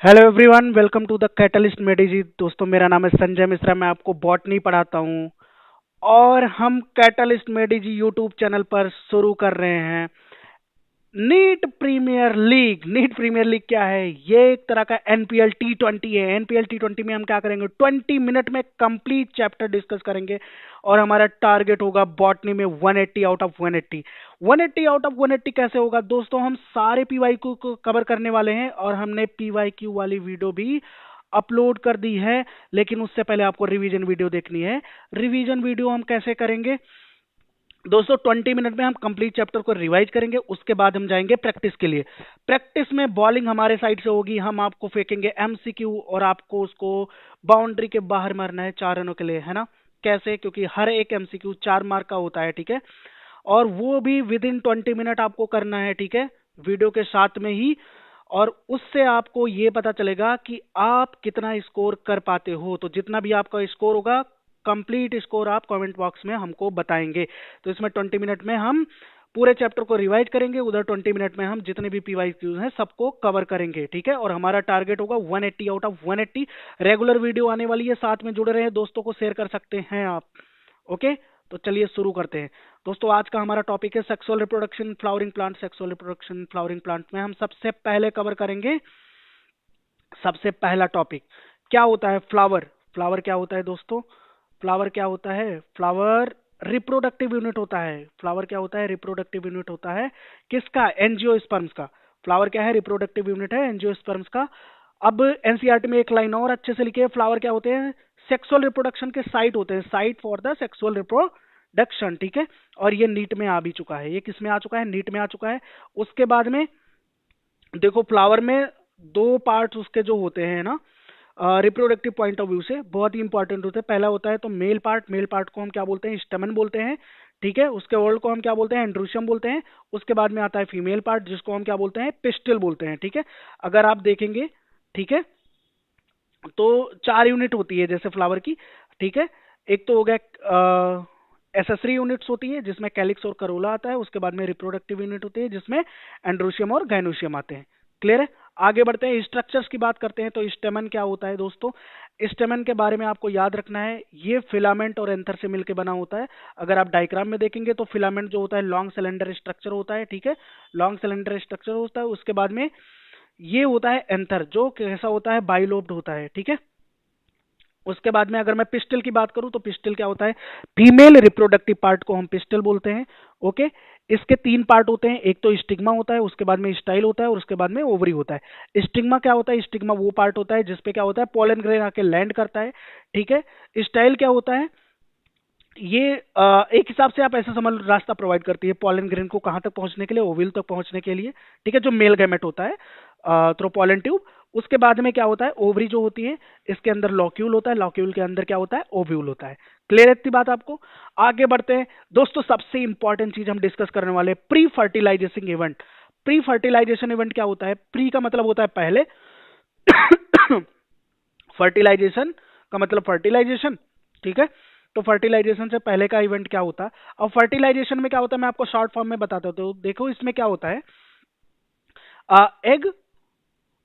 Hello everyone, welcome to the catalyst मेडिजी। दोस्तों, मेरा नाम है संजय मिश्रा। मैं आपको बॉटनी पढ़ाता हूँ और हम कैटलिस्ट मेडिजी यूट्यूब चैनल पर शुरू कर रहे हैं नीट प्रीमियर लीग क्या है? ये एक तरह का एनपीएल टी20 है। एनपीएल टी20 में हम क्या करेंगे? 20 मिनट में कंप्लीट चैप्टर डिस्कस करेंगे और हमारा टारगेट होगा बॉटनी में 180 आउट ऑफ 180। 180 आउट ऑफ 180 कैसे होगा दोस्तों? हम सारे पीवाईक्यू को कवर करने वाले हैं और हमने पीवाईक्यू वाली वीडियो भी अपलोड कर दी है। लेकिन उससे पहले आपको रिवीजन वीडियो देखनी है। रिवीजन वीडियो हम कैसे करेंगे दोस्तों? 20 मिनट में हम कंप्लीट चैप्टर को रिवाइज करेंगे, उसके बाद हम जाएंगे प्रैक्टिस के लिए। प्रैक्टिस में बॉलिंग हमारे साइड से होगी, हम आपको फेंकेंगे एमसीक्यू और आपको उसको बाउंड्री के बाहर मारना है 4 रनों के लिए, है ना? कैसे? क्योंकि हर एक एमसीक्यू 4 मार्क का होता है, ठीक है? और वो भी विद इन 20 मिनट आपको करना है, ठीक है? वीडियो के साथ में ही। और उससे आपको ये पता चलेगा कि आप कितना स्कोर कर पाते हो। तो जितना भी आपका स्कोर होगा, कंप्लीट स्कोर आप कमेंट बॉक्स में हमको बताएंगे। तो इसमें 20 मिनट में हम पूरे चैप्टर को रिवाइज करेंगे, उधर 20 मिनट में हम जितने भी पीवाईक्यूज हैं सबको कवर करेंगे, ठीक है? और हमारा टारगेट होगा 180 आउट ऑफ 180। रेगुलर वीडियो आने वाली है, साथ में जुड़े रहे, दोस्तों को शेयर कर सकते हैं आप। ओके, तो चलिए शुरू करते हैं। दोस्तों, आज का हमारा टॉपिक है sexual reproduction flowering plant. Sexual reproduction flowering plant में हम सबसे पहले कवर करेंगे सबसे पहला टॉपिक क्या होता है? फ्लावर। फ्लावर क्या होता है दोस्तों? फ्लावर क्या होता है? फ्लावर रिप्रोडक्टिव यूनिट होता है। फ्लावर क्या होता है? रिप्रोडक्टिव यूनिट होता है। किसका? एंजियोस्पर्म्स का। फ्लावर क्या है? रिप्रोडक्टिव यूनिट है एंजियोस्पर्म्स का। अब एनसीईआरटी में एक लाइन और अच्छे से लिखे, फ्लावर क्या होते हैं? सेक्सुअल रिप्रोडक्शन के साइट होते हैं, site for the sexual reproduction, ठीक है? और ये नीट में आ भी चुका है। ये किस में आ चुका है? नीट में आ चुका है। उसके बाद में देखो, फ्लावर में दो पार्ट्स उसके जो होते हैं ना, रिप्रोडक्टिव पॉइंट ऑफ व्यू से बहुत ही इंपॉर्टेंट होते हैं। पहला होता है तो मेल पार्ट। मेल पार्ट को हम क्या बोलते हैं? स्टमन बोलते हैं, ठीक है? उसके ओवल को हम क्या बोलते हैं? एंड्रोशियम बोलते हैं। उसके बाद में आता है फीमेल पार्ट, जिसको हम क्या बोलते हैं? पिस्टल बोलते हैं, ठीक है? अगर आप देखेंगे, ठीक है, तो 4 यूनिट होती है जैसे फ्लावर की, ठीक है? एक तो हो गया एसेसरी यूनिट्स होती है जिसमें कैलिक्स और करोला आता है। उसके बाद में रिप्रोडक्टिव यूनिट होती है जिसमें एंड्रोशियम और गाइनोशियम आते हैं। क्लियर है? आगे बढ़ते हैं, स्ट्रक्चर्स की बात करते हैं। तो स्टेमन क्या होता है दोस्तों? स्टेमन के बारे में आपको याद रखना है, ये फिलामेंट और एंथर से मिलकर बना होता है। अगर आप डायग्राम में देखेंगे तो फिलामेंट जो होता है लॉन्ग सिलेंडर स्ट्रक्चर होता है, ठीक है? लॉन्ग सिलेंडर स्ट्रक्चर होता है। उसके बाद में ये होता है एंथर, जो कैसा होता है? बाइलोब्ड होता है, ठीक है? उसके बाद में अगर मैं पिस्टल की बात करूं तो पिस्टल क्या होता है? फीमेल रिप्रोडक्टिव पार्ट को हम पिस्टल बोलते हैं। ओके, इसके 3 पार्ट होते हैं। एक तो स्टिग्मा होता है, उसके बाद में स्टाइल होता है और उसके बाद में ओवरी होता है। स्टिग्मा क्या होता है? स्टिग्मा वो पार्ट होता है जिसपे क्या होता है? पोलन ग्रेन आके लैंड करता है, ठीक है? स्टाइल क्या होता है? ये एक हिसाब से आप ऐसा समझ लो, रास्ता प्रोवाइड करती है पोलन ग्रेन को कहाँ तक पहुंचने के लिए? ओविल तक पहुंचने के लिए, ठीक है? जो मेल गैमेट होता है थ्रू पोलन ट्यूब। उसके बाद में क्या होता है? ओवरी जो होती है, इसके अंदर लॉक्यूल होता है, लॉक्यूल के अंदर क्या होता है? ओव्यूल होता है। क्लियर है इतनी बात आपको? आगे बढ़ते हैं दोस्तों, सबसे इंपॉर्टेंट चीज हम डिस्कस करने वाले हैं, pre fertilisation event. Pre fertilisation event क्या होता है? प्री का मतलब होता है पहले, फर्टिलाइजेशन का मतलब फर्टिलाइजेशन, ठीक है? तो फर्टिलाइजेशन से पहले का इवेंट क्या होता है? अब फर्टिलाइजेशन में क्या होता है मैं आपको शॉर्ट फॉर्म में बताता हूं। तो देखो, इसमें क्या होता है? एग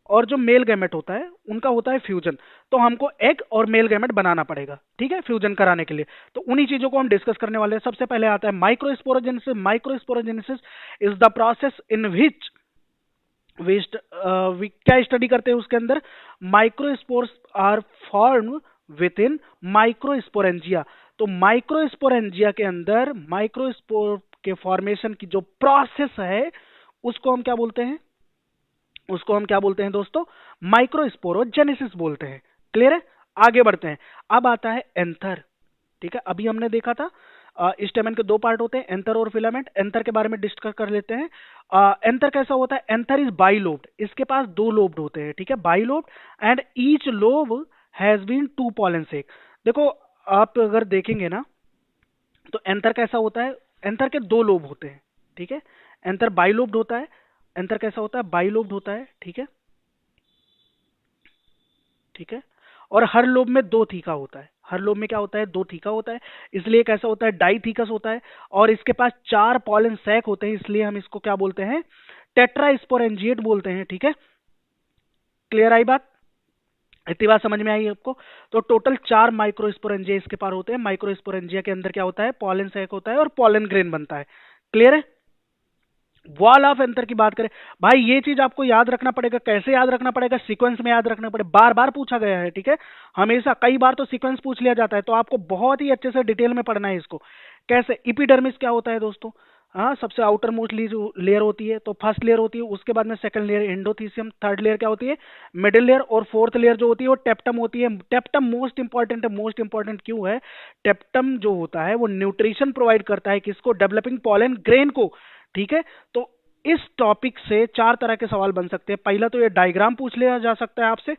और जो मेल गैमेट होता है उनका होता है फ्यूजन। तो हमको एग और मेल गैमेट बनाना पड़ेगा, ठीक है, फ्यूजन कराने के लिए। तो उन्हीं चीजों को हम डिस्कस करने वाले हैं। सबसे पहले आता है microsporogenesis. Microsporogenesis is the process in which वेस्ट क्या स्टडी करते हैं उसके अंदर? Microspores are form within microsporangia. तो माइक्रोस्पोरेंजिया के अंदर माइक्रोस्पोर के फॉर्मेशन की जो प्रोसेस है उसको हम क्या बोलते हैं? उसको हम क्या बोलते हैं दोस्तों? माइक्रोस्पोरोजेनेसिस बोलते हैं। क्लियर है? आगे बढ़ते हैं। अब आता है एंथर, ठीक है? अभी हमने देखा था स्टेमन के 2 पार्ट होते हैं, एंथर और फिलामेंट। एंथर के बारे में डिस्कस कर लेते हैं। एंथर कैसा होता है? Anther is bilobed. इसके पास 2 लोब्ड होते हैं, ठीक है? Bilobed and each lobe has been 2 pollen sac. देखो, आप अगर देखेंगे ना तो एंथर कैसा होता है? एंथर के 2 लोब होते हैं, ठीक है? एंथर बाइलोब्ड होता है। एंथर कैसा होता है? बाइलोब्ड होता है, ठीक है? ठीक है? और हर लोब में 2 थीका होता है। हर लोब में क्या होता है? 2 थीका होता है। इसलिए कैसा होता है? डाइथीकस होता है। और इसके पास 4 पॉलन सैक होते हैं, इसलिए हम इसको क्या बोलते हैं? टेट्रास्पोरेंजिएट बोलते हैं, ठीक है? क्लियर आई बात? इतनी बात समझ में आई आपको? तो टोटल 4 माइक्रोस्पोरेंजिया इसके पार होते हैं। माइक्रोस्पोरेंजिया के अंदर क्या होता है? पॉलन सैक होता है और पॉलन ग्रेन बनता है। क्लियर है? वॉल ऑफ एंथर की बात करें, भाई ये चीज आपको याद रखना पड़ेगा। कैसे याद रखना पड़ेगा? सीक्वेंस में याद रखना पड़ेगा। बार बार पूछा गया है, ठीक है? हमेशा कई बार तो सीक्वेंस पूछ लिया जाता है, तो आपको बहुत ही अच्छे से डिटेल में पढ़ना है इसको। कैसे? इपिडर्मिस क्या होता है दोस्तों? हाँ, सबसे आउटर मोस्ट जो लेयर होती है, तो फर्स्ट लेयर होती है, उसके बाद में second layer endothecium, third layer क्या होती है? मिडिल लेयर, और फोर्थ लेयर जो होती है वो टेप्टम होती है। टेप्टम मोस्ट इंपॉर्टेंट है। मोस्ट इंपॉर्टेंट क्यों है? टेप्टम जो होता है वो न्यूट्रिशन प्रोवाइड करता है किसको? डेवलपिंग पॉलन ग्रेन को। ठीक है? तो इस टॉपिक से 4 तरह के सवाल बन सकते हैं। पहला तो ये डायग्राम पूछ लिया जा सकता है आपसे,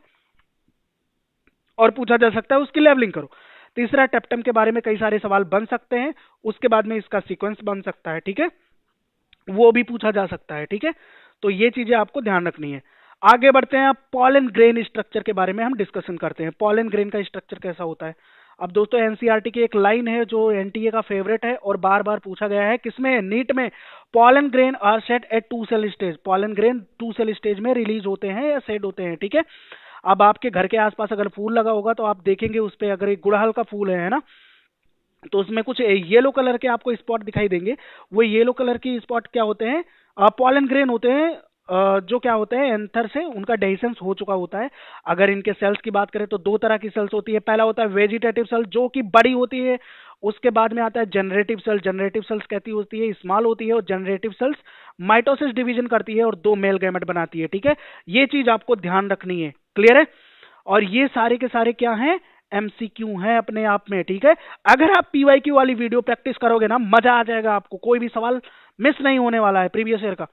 और पूछा जा सकता है उसकी लेवलिंग करो। तीसरा, टेप्टम के बारे में कई सारे सवाल बन सकते हैं। उसके बाद में इसका सीक्वेंस बन सकता है, ठीक है? वो भी पूछा जा सकता है, ठीक है? तो ये चीजें आपको ध्यान रखनी है। आगे बढ़ते हैं, अब पॉलन ग्रेन स्ट्रक्चर के बारे में हम डिस्कशन करते हैं। पॉलन ग्रेन का स्ट्रक्चर कैसा होता है? अब दोस्तों, एनसीईआरटी की एक लाइन है जो एनटीए का फेवरेट है और बार बार पूछा गया है। किसमें? नीट में। Pollen grain are set at 2 cell stage. Pollen grain 2 cell stage में रिलीज होते हैं या सेट होते हैं, ठीक है? अब आपके घर के आसपास अगर फूल लगा होगा तो आप देखेंगे उस पे, अगर एक गुड़हल का फूल है ना, तो उसमें कुछ येलो कलर के आपको स्पॉट दिखाई देंगे। वो येलो कलर की स्पॉट क्या होते हैं? पॉलन ग्रेन होते हैं। जो क्या होते हैं? एंथर से उनका डेhiscence हो चुका होता है। अगर इनके सेल्स की बात करें तो 2 तरह की सेल्स होती है। पहला होता है वेजिटेटिव सेल, जो कि बड़ी होती है। उसके बाद में आता है जनरेटिव सेल। जनरेटिव सेल्स कहती होती है स्मॉल होती है, और जनरेटिव सेल्स माइटोसिस डिवीजन करती है और 2 मेल गैमेट बनाती है, ठीक है? ये चीज आपको ध्यान रखनी है। क्लियर है? और ये सारे के सारे क्या हैं? एमसीक्यू हैं अपने आप में, ठीक है? अगर आप पीवाईक्यू वाली वीडियो प्रैक्टिस करोगे ना, मजा आ जाएगा आपको। कोई भी सवाल मिस नहीं होने वाला है प्रीवियस ईयर का।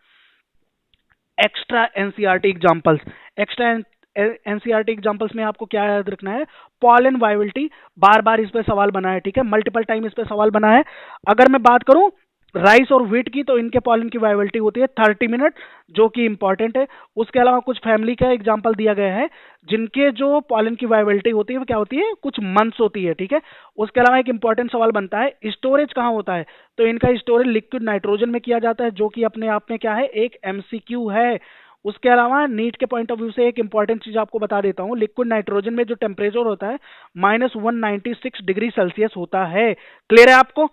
Extra NCERT examples. Extra NCERT examples में आपको क्या याद रखना है? पॉलन वायबिलिटी, बार बार इस पे सवाल बना है, ठीक है? मल्टीपल टाइम इस पे सवाल बना है। अगर मैं बात करूं राइस और व्हीट की, तो इनके पॉलन की वायबिलिटी होती है 30 मिनट, जो कि इंपॉर्टेंट है। उसके अलावा कुछ फैमिली का एग्जांपल दिया गया है जिनके जो पॉलन की वायबिलिटी होती है वो क्या होती है? कुछ मंथ्स होती है, ठीक है? उसके अलावा एक इंपॉर्टेंट सवाल बनता है, स्टोरेज कहाँ होता है? तो इनका स्टोरेज लिक्विड नाइट्रोजन में किया जाता है, जो कि अपने आप में क्या है? एक एमसीक्यू है। उसके अलावा नीट के पॉइंट ऑफ व्यू से एक इंपॉर्टेंट चीज आपको बता देता हूँ, लिक्विड नाइट्रोजन में जो टेम्परेचर होता है -196 डिग्री सेल्सियस होता है। क्लियर है आपको?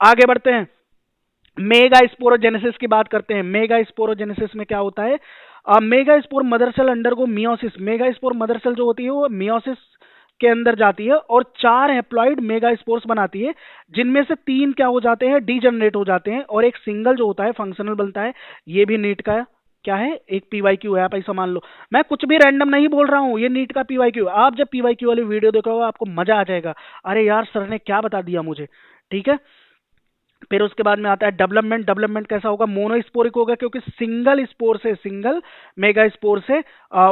आगे बढ़ते हैं, मेगा स्पोरोजेनेसिस की बात करते हैं। मेगा स्पोरोजेनेसिस में क्या होता है? Megaspore mother cell undergo meiosis. Megaspore mother cell जो होती है वो मियोसिस के अंदर जाती है और 4 हैप्लॉइड मेगा स्पोर्स बनाती है, जिनमें से 3 क्या हो जाते हैं? डीजनरेट हो जाते हैं, और एक सिंगल जो होता है फंक्शनल बनता है। ये भी नीट का क्या है? एक पीवाईक्यू है, आप ऐसा मान लो। मैं कुछ भी रैंडम नहीं बोल रहा हूँ, ये नीट का पीवाईक्यू। आप जब पीवाईक्यू वाली वीडियो देखोगे आपको मजा आ जाएगा। अरे यार, सर ने क्या बता दिया मुझे, ठीक है? फिर उसके बाद में आता है डेवलपमेंट। डेवलपमेंट कैसा होगा? मोनोस्पोरिक होगा, क्योंकि सिंगल स्पोर से, सिंगल मेगा स्पोर से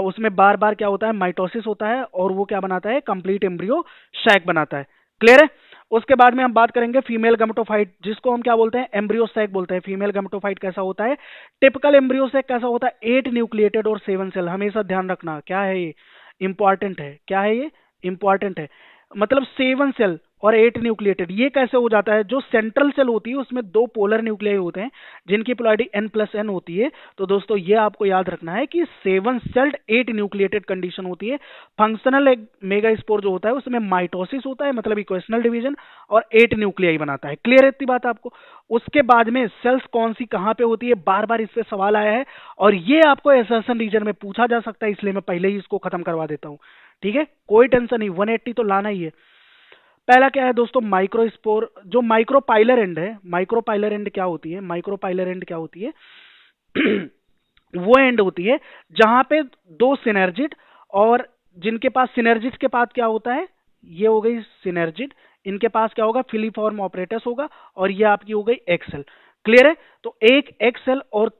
उसमें बार बार क्या होता है? माइटोसिस होता है, और वो क्या बनाता है? कंप्लीट एम्ब्रियो सैक बनाता है। क्लियर है? उसके बाद में हम बात करेंगे फीमेल गमेटोफाइट, जिसको हम क्या बोलते हैं? एम्ब्रियो सैक बोलते हैं। फीमेल गमेटोफाइट कैसा होता है? टिपिकल एम्ब्रियो सैक कैसा होता है? 8 न्यूक्लिएटेड और 7 सेल। हमेशा ध्यान रखना, क्या है ये? इंपॉर्टेंट है। क्या है ये? इंपॉर्टेंट है। मतलब 7 सेल और 8 न्यूक्लिएटेड। ये कैसे हो जाता है? जो सेंट्रल सेल होती है उसमें 2 पोलर न्यूक्लियाई होते हैं, जिनकी पोलैरिटी n+n होती है। तो दोस्तों ये आपको याद रखना है कि 7 सेल्ड 8 न्यूक्लिएटेड कंडीशन होती है। फंक्शनल मेगा स्पोर जो होता है उसमें माइटोसिस होता है, मतलब इक्वेशनल डिवीजन, और 8 न्यूक्लियाई बनाता है। क्लियर है इतनी बात आपको? उसके बाद में सेल्स कौन सी कहां पे होती है, बार बार इस पे सवाल आया है, और ये आपको एसर्शन रीजन में पूछा जा सकता है, इसलिए मैं पहले ही इसको खत्म करवा देता हूं, ठीक है? कोई टेंशन नहीं, 180 तो लाना ही है। पहला क्या है दोस्तों? माइक्रोस्पोर। जो माइक्रोपाइलर एंड है, माइक्रोपाइलर एंड क्या होती है? माइक्रोपाइलर एंड क्या होती है? वो एंड होती है जहां पे 2 सिनर्जिड, और जिनके पास सिनर्जिड के पास क्या होता है? ये हो गई सिनर्जिड। इनके पास क्या होगा? फिलीफॉर्म ऑपरेटस होगा, और ये आपकी हो गई एक्सेल। क्लियर है? तो एक एक्सेल और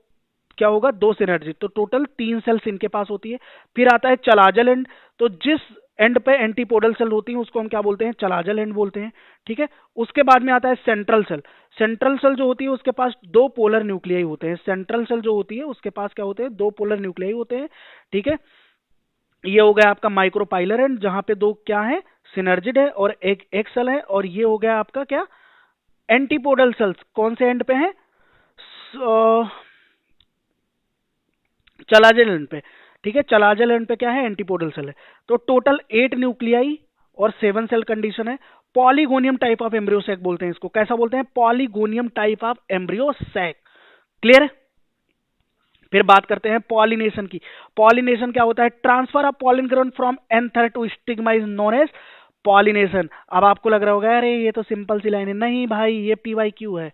क्या होगा? 2 सिनर्जी, तो टोटल 3 सेल्स इनके पास होती है। फिर आता है चलाजल एंड। तो जिस एंड पे एंटीपोडल सेल होती है उसको हम क्या बोलते हैं? चलाजल एंड बोलते हैं, ठीक है? उसके बाद में आता है सेंट्रल सेल। सेंट्रल सेल जो होती है उसके पास 2 पोलर न्यूक्लियाई होते हैं। सेंट्रल सेल जो होती है उसके पास क्या होते हैं? 2 पोलर न्यूक्लियाई होते हैं, ठीक है? ये हो गया आपका माइक्रोपाइलर एंड, जहां पे 2 क्या है? सिनर्जिड है और एक एक्सेल है। और ये हो गया आपका क्या? Antipodal cells. कौन से एंड पे है? चलाजल एंड पे, ठीक है, चलाजल एंड पे क्या है, एंटीपोडल सेल है। तो टोटल 8 न्यूक्लियाई और 7 सेल कंडीशन है। Polygonum type of embryo sac बोलते हैं इसको। कैसा बोलते हैं, polygonum type of embryo sac. Clear है। फिर बात करते हैं पॉलिनेशन की। पॉलिनेशन क्या होता है, transfer of pollen grain from anther to stigma is known as pollination. अब आपको लग रहा होगा अरे ये तो सिंपल सी लाइन है, नहीं भाई ये PYQ है,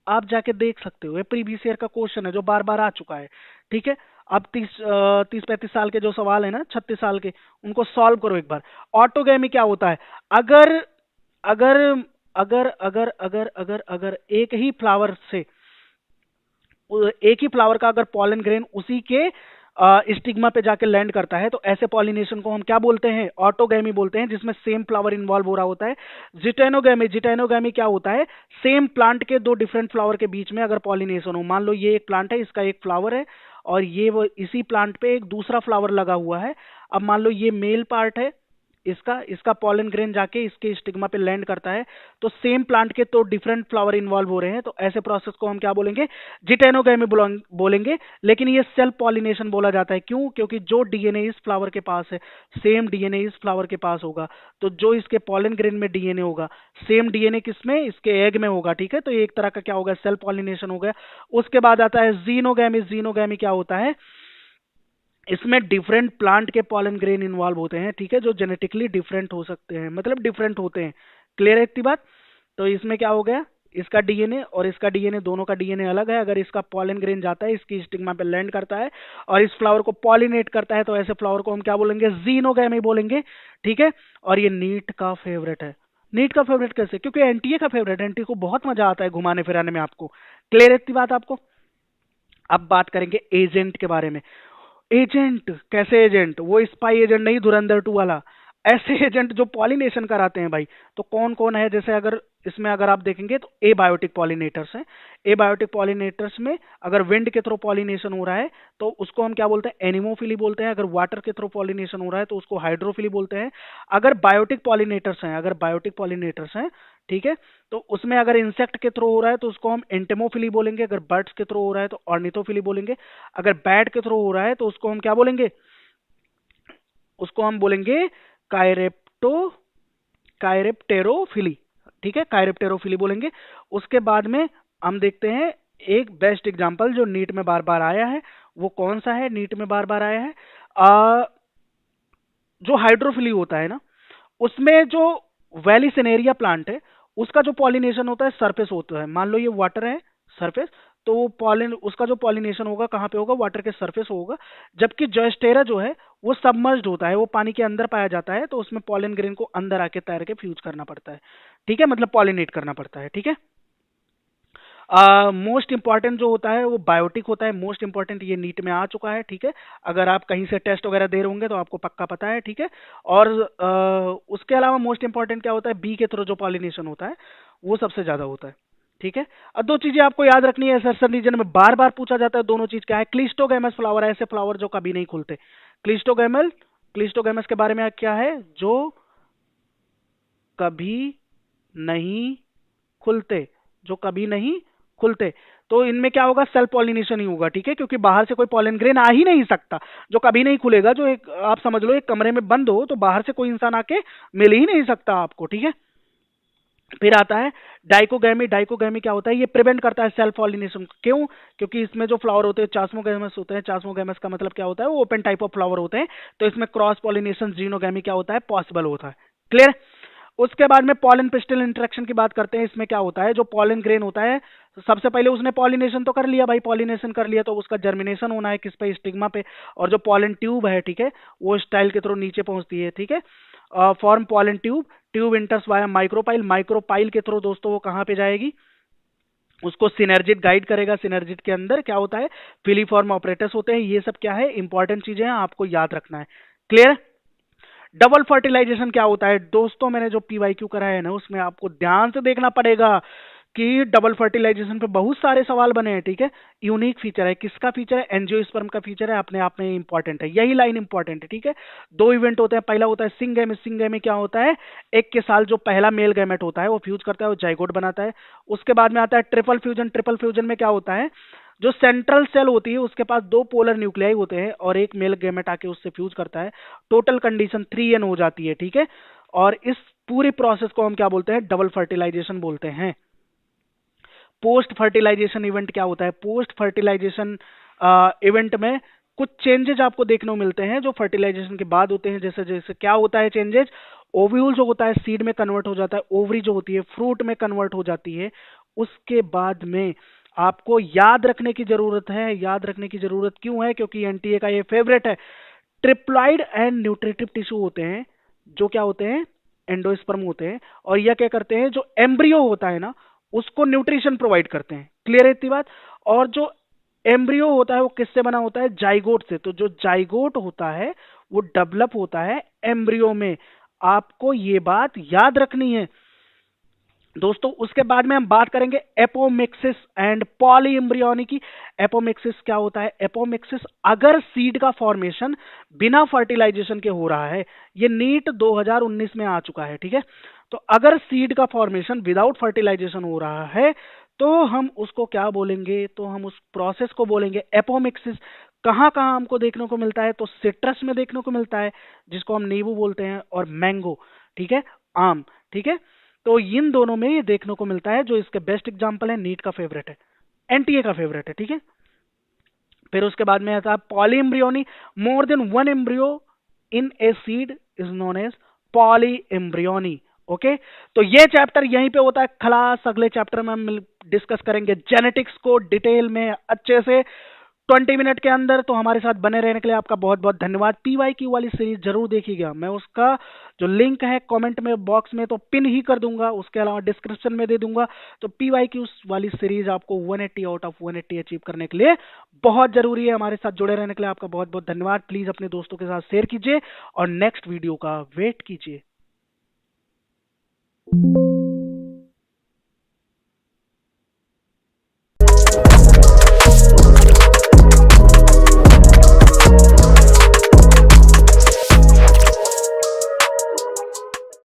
आप जाके देख सकते हो, ये प्रीवियस ईयर का क्वेश्चन है जो बार बार आ चुका है। ठीक है, अब 30-35 साल के जो सवाल है ना, 36 साल के, उनको सॉल्व करो एक बार। ऑटोगैमी क्या होता है, अगर अगर अगर अगर अगर अगर अगर एक ही फ्लावर का अगर पॉलन ग्रेन उसी के स्टिग्मा पे जाके लैंड करता है तो ऐसे पॉलिनेशन को हम क्या बोलते हैं, ऑटोगैमी बोलते हैं, जिसमें सेम फ्लावर इन्वॉल्व हो रहा होता है। जिटेनोगैमी क्या होता है, सेम प्लांट के दो डिफरेंट फ्लावर के बीच में अगर पॉलिनेशन हो, मान लो ये एक प्लांट है, इसका एक फ्लावर है और ये वो इसी प्लांट पे एक दूसरा फ्लावर लगा हुआ है। अब मान लो ये मेल पार्ट है, इसका इसका पॉलन ग्रेन जाके इसके स्टिग्मा पे लैंड करता है, तो सेम प्लांट के तो डिफरेंट फ्लावर इन्वॉल्व हो रहे हैं, तो ऐसे प्रोसेस को हम क्या बोलेंगे, जिटेनोगैमी बोलेंगे। लेकिन ये सेल्फ पॉलिनेशन बोला जाता है, क्यों, क्योंकि जो डीएनए इस फ्लावर के पास है, सेम डीएनए इस फ्लावर के पास होगा, तो जो इसके पॉलन ग्रेन में डीएनए होगा, सेम डीएनए किसमें, इसके एग में होगा। ठीक है, तो ये एक तरह का क्या होगा, सेल्फ पॉलिनेशन हो गया। उसके बाद आता है जीनोगैमी। जीनोगैमी क्या होता है, इसमें डिफरेंट प्लांट के पॉलन ग्रेन इन्वॉल्व होते हैं, ठीक है, जो जेनेटिकली डिफरेंट हो सकते हैं, मतलब डिफरेंट होते हैं। क्लियर है इतनी बात। तो इसमें क्या हो गया, इसका डीएनए और इसका डीएनए, दोनों का डीएनए अलग है। अगर इसका पॉलन ग्रेन जाता है, इसकी स्टिग्मा पे लैंड करता है और इस फ्लावर को पॉलिनेट करता है, तो ऐसे फ्लावर को हम क्या बोलेंगे, जीनोगैमी बोलेंगे। ठीक है, और ये नीट का फेवरेट है। नीट का फेवरेट कैसे, क्योंकि एनटीए का फेवरेट, एनटीए को बहुत मजा आता है घुमाने फिराने में आपको। क्लियर है इतनी बात आपको। अब बात करेंगे एजेंट के बारे में। एजेंट कैसे, एजेंट वो स्पाई एजेंट नहीं, धुरंधर 2 वाला, ऐसे एजेंट जो पॉलिनेशन कराते हैं भाई। तो कौन कौन है, जैसे अगर इसमें अगर आप देखेंगे तो एबायोटिक पॉलिनेटर्स हैं। एबायोटिक पॉलिनेटर्स में अगर विंड के थ्रू पॉलिनेशन हो रहा है तो उसको हम क्या बोलते हैं, एनिमोफिली बोलते हैं। अगर वाटर के थ्रू पॉलिनेशन हो रहा है तो उसको हाइड्रोफिली बोलते हैं। अगर बायोटिक पॉलिनेटर्स हैं, अगर बायोटिक पॉलिनेटर्स हैं, ठीक है, तो उसमें अगर इंसेक्ट के थ्रू हो रहा है तो उसको हम एंटेमोफिली बोलेंगे। अगर बर्ड्स के थ्रू हो रहा है तो ऑर्निथोफिली बोलेंगे। अगर बैट के थ्रू हो रहा है तो उसको हम क्या बोलेंगे, उसको हम बोलेंगे कायरेप्टो कायरेप्टेरोफिली। ठीक है, कायरेप्टेरोफिली बोलेंगे। उसके बाद में हम देखते हैं एक बेस्ट एग्जांपल जो नीट में बार बार आया है, वो कौन सा है, नीट में बार बार आया है, जो हाइड्रोफिली होता है ना, उसमें जो वैलिसिनेरिया प्लांट है, उसका जो पॉलिनेशन होता है सरफेस होता है। मान लो ये वाटर है, सरफेस, तो वो पॉलिन उसका जो पॉलिनेशन होगा कहाँ पे होगा, वाटर के सरफेस होगा। जबकि जोस्टेरा जो है वो सबमर्ज्ड होता है, वो पानी के अंदर पाया जाता है, तो उसमें पॉलिन ग्रेन को अंदर आके तैर के फ्यूज करना पड़ता है। ठीक है, मतलब पॉलिनेट करना पड़ता है। ठीक है, मोस्ट इंपॉर्टेंट जो होता है वो बायोटिक होता है। मोस्ट इंपॉर्टेंट ये नीट में आ चुका है। ठीक है, अगर आप कहीं से टेस्ट वगैरह दे रहे होंगे तो आपको पक्का पता है। ठीक है, और उसके अलावा मोस्ट इंपॉर्टेंट क्या होता है, बी के थ्रू जो पॉलिनेशन होता है वो सबसे ज्यादा होता है। ठीक है, अब दो चीजें आपको याद रखनी है, सर रीजन में बार बार पूछा जाता है, दोनों चीज क्या है, क्लिस्टोगैमस फ्लावर, ऐसे फ्लावर जो कभी नहीं खुलते। क्लिस्टोगैमस के बारे में क्या है, जो कभी नहीं खुलते, जो कभी नहीं खुलते। तो इनमें क्या होगा, सेल्फ पॉलिनेशन ही होगा। ठीक है, क्योंकि बाहर से कोई पॉलन ग्रेन आ ही नहीं सकता, जो कभी नहीं खुलेगा। जो एक आप समझ लो एक कमरे में बंद हो तो बाहर से कोई इंसान आके मिल ही नहीं सकता आपको। ठीक है, फिर आता है डाइकोगैमी। डाइकोगैमी क्या होता है, ये प्रिवेंट करता है सेल्फ पॉलिनेशन। क्यों, क्योंकि इसमें जो फ्लावर होते हैं चास्मोगैमस होते हैं। चास्मोगैमस का मतलब क्या होता है, वो ओपन टाइप ऑफ फ्लावर होते हैं, तो इसमें क्रॉस पॉलिनेशन जीनोगैमी क्या होता है, पॉसिबल होता है। क्लियर। उसके बाद में पॉलन पिस्टल इंटरेक्शन की बात करते हैं। इसमें क्या होता है, जो पॉलन ग्रेन होता है, सबसे पहले उसने पॉलिनेशन तो कर लिया भाई, पॉलिनेशन कर लिया तो उसका जर्मिनेशन होना है किस पे, स्टिग्मा पे। और जो पॉलन ट्यूब है, ठीक है, वो स्टाइल के थ्रू नीचे पहुंचती है। ठीक है, form pollen tube, tube इंटर्स via micropyle, micropyle के थ्रू दोस्तों वो कहां पे जाएगी, उसको सिनर्जिट गाइड करेगा। सिनर्जिट के अंदर क्या होता है, फिलीफॉर्म ऑपरेटर्स होते हैं। ये सब क्या है, इंपॉर्टेंट चीजें हैं, आपको याद रखना है। क्लियर। डबल फर्टिलाइजेशन क्या होता है दोस्तों, मैंने जो PYQ कराया है ना, उसमें आपको ध्यान से देखना पड़ेगा कि डबल फर्टिलाइजेशन पे बहुत सारे सवाल बने हैं। ठीक है, यूनिक फीचर है, किसका फीचर है, एंजियोस्पर्म का फीचर है, अपने आप में इंपॉर्टेंट है, यही लाइन इंपॉर्टेंट है। ठीक है, दो इवेंट होते हैं, पहला होता है सिंगेमी। सिंगेमी क्या होता है, एक के साल जो पहला मेल गैमेट होता है वो फ्यूज करता है, वो जाइगोट बनाता है। उसके बाद में आता है ट्रिपल फ्यूजन। ट्रिपल फ्यूजन में क्या होता है, जो सेंट्रल सेल होती है उसके पास दो पोलर न्यूक्लियाई होते हैं और एक मेल गैमेट आके उससे फ्यूज करता है, टोटल कंडीशन 3n हो जाती है, ठीक है। और इस पूरी प्रोसेस को हम क्या बोलते हैं, डबल फर्टिलाइजेशन बोलते हैं। पोस्ट फर्टिलाइजेशन इवेंट क्या होता है, पोस्ट फर्टिलाइजेशन इवेंट में कुछ चेंजेस आपको देखने को मिलते हैं जो फर्टिलाइजेशन के बाद होते हैं। जैसे जैसे क्या होता है चेंजेस, ओव्यूल जो होता है सीड में कन्वर्ट हो जाता है, ओवरी जो होती है फ्रूट में कन्वर्ट हो जाती है। उसके बाद में आपको याद रखने की जरूरत है, याद रखने की जरूरत क्यों है, क्योंकि एनटीए का ये फेवरेट है। ट्रिप्लॉइड एंड न्यूट्रिटिव टिश्यू होते हैं जो क्या होते हैं, एंडोस्पर्म होते हैं, और यह क्या करते हैं, जो एम्ब्रियो होता है ना उसको न्यूट्रिशन प्रोवाइड करते हैं। क्लियर है इतनी बात। और जो एम्ब्रियो होता है वो किससे बना होता है, जाइगोट से। तो जो जाइगोट होता है वो डेवलप होता है एम्ब्रियो में। आपको ये बात याद रखनी है दोस्तों। उसके बाद में हम बात करेंगे एपोमिक्सिस एंड पॉलीएम्ब्रियोनी की। एपोमिक्सिस क्या होता है, एपोमिक्सिस अगर सीड का फॉर्मेशन बिना फर्टिलाइजेशन के हो रहा है, ये नीट 2019 में आ चुका है, ठीक है। तो अगर सीड का फॉर्मेशन विदाउट फर्टिलाइजेशन हो रहा है तो हम उसको क्या बोलेंगे, तो हम उस प्रोसेस को बोलेंगे एपोमिक्सिस। कहाँ कहाँ हमको देखने को मिलता है, तो सिट्रस में देखने को मिलता है जिसको हम नींबू बोलते हैं, और मैंगो, ठीक है, आम, ठीक है। तो इन दोनों में ये देखने को मिलता है। जो इसके बेस्ट एग्जांपल है, नीट का फेवरेट है, एनटीए का फेवरेट है, ठीक है। फिर उसके बाद में आता है polyembryony. More than one embryo in a seed is known as polyembryony. Okay, तो ये चैप्टर यहीं पे होता है खलास। अगले चैप्टर में हम डिस्कस करेंगे जेनेटिक्स को डिटेल में अच्छे से 20 मिनट के अंदर। तो हमारे साथ बने रहने के लिए आपका बहुत बहुत धन्यवाद। पीवाईक्यू वाली सीरीज जरूर देखिएगा, मैं उसका जो लिंक है कमेंट में बॉक्स में तो पिन ही कर दूंगा, उसके अलावा डिस्क्रिप्शन में दे दूंगा। तो पीवाईक्यू वाली सीरीज आपको 180 आउट ऑफ 180 अचीव करने के लिए बहुत जरूरी है। हमारे साथ जुड़े रहने के लिए आपका बहुत बहुत धन्यवाद। प्लीज अपने दोस्तों के साथ शेयर कीजिए और नेक्स्ट वीडियो का वेट कीजिए।